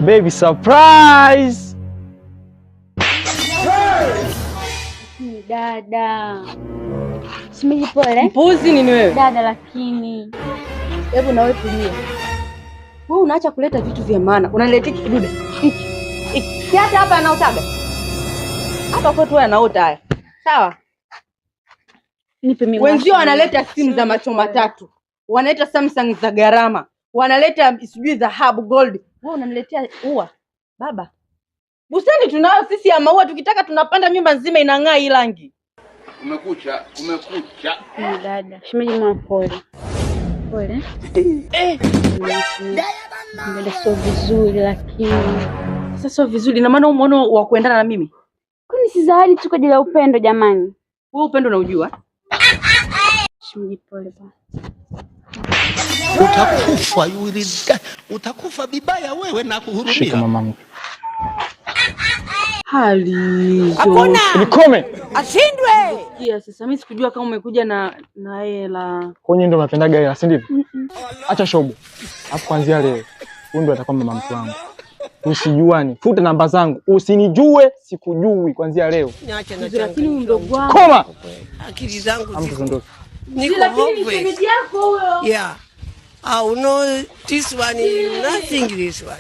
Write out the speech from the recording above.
Baby surprise. Ni dada. Shemeji pole. Mpuzi nini wewe? Dada lakini. Hebu na wewe tulia. Wewe unaacha kuleta vitu vya maana. Unaniletea kidude. Si hata hapa anaotaga. Hapa kwetu wewe anaota haya. Sawa? Nipe mimi. Wenzio wanaleta simu za macho matatu. Wanaleta Samsung za gharama. Wanaleta sijui dhahabu gold. Wewe unaniletea ua. Baba. Bustani tunayo sisi ya maua, tukitaka tunapanda nyumba nzima inang'aa hii rangi. Umekucha. Ni dada. Shemeji mwa pole. Pole. Mbele sio vizuri lakini. Sasa sio vizuri na maana umeona wa kuendana na mimi. Kwani si zawadi tu kwa ajili ya upendo jamani? Wewe upendo unaujua? Shemeji pole bwana. Utakufa yule, utakufa bibaya wewe na kuhurumia. Shika mamangu. Hali. Hakuna. Nikome. Ashindwe. Yeah, sasa mimi sikujua kama umekuja na hela. Kwenye ndio unapendaga hela, si ndivyo? Acha shobo. Alafu kuanzia leo, huyu ndio atakuwa mama mtu wangu. Usijuani, futa namba zangu. Usinijue, sikujui kuanzia leo. Niache na Lakini mdogo wangu. Koma. Akili zangu Amtondoke. niko hopeless. Yeah. I know this one is nothing this one.